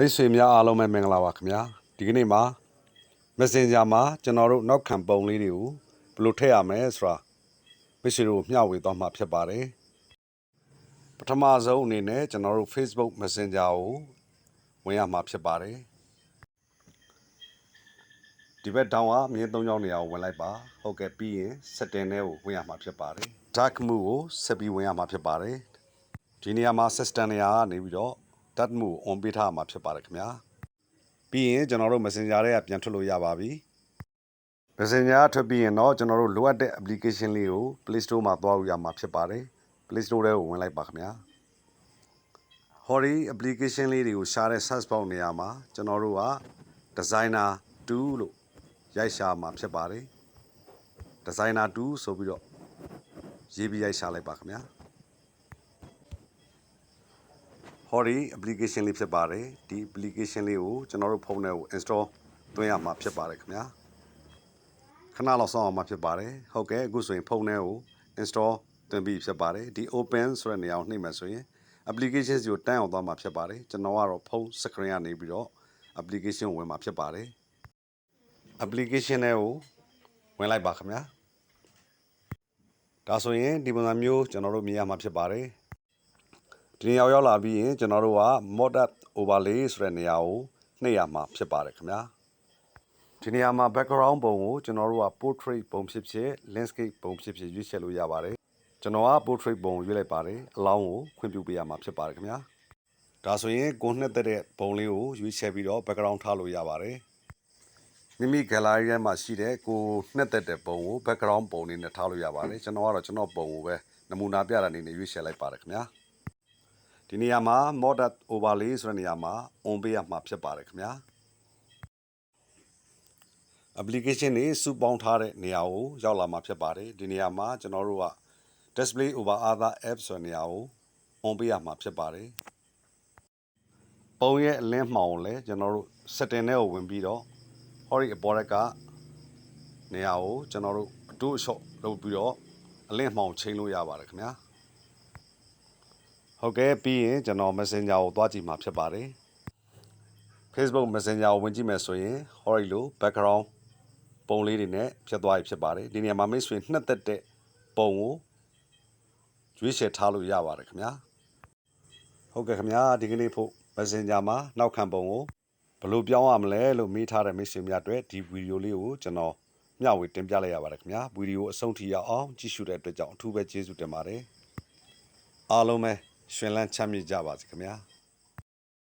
မိတ်ဆွေများအားလုံးပဲမင်္ဂလာပါခင်ဗျာဒီကနေ့မှာ Messenger မှာကျွန်တော်တို့နောက်ခံပုံလေးတွေကိုဘယ်လိုထည့်ရမလဲဆိုတာမိတ်ဆွေတို့မျှဝေသွားမှာဖြစ်ပါတယ်ပထမဆုံးအနေနဲ့ကျွန်တော်တို့ Facebook Messenger ကိုဝင်ရမှာဖြစ်ပါတယ်ဒီဘက်တောင်ကမြင်း၃ချောင်းနေရာကိုဝင်လိုက်ပါဟုတ်ကဲ့ပြီးရင် setting ထဲကိုဝင်ရမှာဖြစ်ပါတယ် dark mode ကိုဆက်ပြီးဝင်ရမှာဖြစ်ပါတယ်ဒီနေရာမှာ system နေရာကနေပြီးတော့ dark mode on ပေးထားမှာဖြစ်ပါတယ်ခင်ဗျာပြီးရင်ကျွန်တော်တို့ Messenger တွေကပြန်ထွက်လို့ရပါပြီ Messenger ထွက်ပြီးရင်တော့ကျွန်တော်တို့လိုအပ်တဲ့ application လေးကို Play Store မှာသွားလို့ရမှာဖြစ်ပါတယ် Play Store ထဲကိုဝင်လိုက်ပါခင်ဗျာဟော်ဒီ application လေးတွေကိုရှာတဲ့ search box နေရာမှာကျွန်တော်တို့က Designer 2လို့ရိုက်ရှာမှာဖြစ်ပါတယ် Designer 2ဆိုပြီးတော့ရေးပြီးရိုက်ရှာလိုက်ပါခင်ဗျာဟော်ဒီ application လေးဖြစ်ပါတယ်ဒီ application လေးကိုကျွန်တော်တို့ဖုန်းထဲကို install သွင်းရမှာဖြစ်ပါတယ်ခင်ဗျာခဏလောက်စောင့်အောင်မှာဖြစ်ပါတယ်ဟုတ်ကဲ့အခုဆိုရင်ဖုန်းထဲကို install သွင်းပြီးဖြစ်ပါတယ်ဒီ open ဆိုတဲ့နေရာကိုနှိပ်မှဆိုရင် application ကိုတန်းအောင်သွားမှာဖြစ်ပါတယ်ကျွန်တော်ကတော့ဖုန်း screen ကနေပြီးတော့ application ကိုဝင်မှာဖြစ်ပါတယ် application ထဲကိုဝင်လိုက်ပါခင်ဗျာဒါဆိုရင်ဒီပုံစံမျိုးကျွန်တော်တို့မြင်ရမှာဖြစ်ပါတယ်ဒီနေရာရောက်လာပြီးရင်ကျွန်တော်တို့က model overlay ဆိုတဲ့နေရာကိုနှိပ်ရမှာဖြစ်ပါတယ်ခင်ဗျာဒီနေရာမှာ background ပုံကိုကျွန်တော်တို့က portrait ပုံဖြစ်ဖြစ် landscape ပုံဖြစ်ဖြစ်ရွေးချယ်လို့ရပါတယ်ကျွန်တော်က portrait ပုံရွေးလိုက်ပါတယ်အလောင်းကိုခွင့်ပြုပေးရမှာဖြစ်ပါတယ်ခင်ဗျာဒါဆိုရင်ကိုနှစ်သက်တဲ့ပုံလေးကိုရွေးချယ်ပြီးတော့ background ထားလို့ရပါတယ်မိမိ gallery ထဲမှာရှိတဲ့ကိုနှစ်သက်တဲ့ပုံကို background ပုံလေးနဲ့ထားလို့ရပါတယ်ကျွန်တော်ကတော့ကျွန်တော်ပုံကိုပဲနမူနာပြတာအနေနဲ့ရွေးချယ်လိုက်ပါတယ်ခင်ဗျာဒီနေရာမှာ model overlay ဆိုတဲ့နေရာမှာ on ပေးရမှာဖြစ်ပါတယ်ခင်ဗျာ application တွေစုပေါင်းထားတဲ့နေရာကိုရောက်လာမှာဖြစ်ပါတယ်ဒီနေရာမှာကျွန်တော်တို့က display over other apps ဆိုတဲ့နေရာကို on ပေးရမှာဖြစ်ပါတယ်ပုံရဲ့အလင်းမှောင်ကိုလည်းကျွန်တော်တို့ setting ထဲကိုဝင်ပြီးတော့ဟောဒီအပေါ်ရက်ကနေရာကိုကျွန်တော်တို့အတိုးအလျှော့လုပ်ပြီးတော့အလင်းမှောင်ချိန်လို့ရပါတယ်ခင်ဗျာဟုတ်ကဲ့ပြီးရင်ကျွန်တော် Messenger ကိုသွားကြည့်မှာဖြစ်ပါတယ် Facebook Messenger ကိုဝင်ကြည့်မယ်ဆိုရင်ဟောဒီလို background ပုံလေးတွေနဲ့ဖြတ်သွားရဖြစ်ပါတယ်ဒီနေရာမှာမိတ်ဆွေနှစ်သက်တဲ့ပုံကိုရွေးချယ်ထားလို့ရပါတယ်ခင်ဗျာဟုတ်ကဲ့ခင်ဗျာဒီကနေ့ဖို့ Messenger မှာနောက်ခံပုံကိုဘယ်လိုပြောင်းရမလဲလို့မေးထားတဲ့မိတ်ဆွေများအတွက်ဒီဗီဒီယိုလေးကိုကျွန်တော်မျှဝေတင်ပြလိုက်ရပါတယ်ခင်ဗျာဗီဒီယိုအဆုံးထိရအောင်ကြည့်ရှုတဲ့အတွက်ကြောင့်အထူးပဲကျေးဇူးတင်ပါတယ်အားလုံးပဲရှင်လန်းချမ်းမြေ့ကြပါစေခင်ဗျာ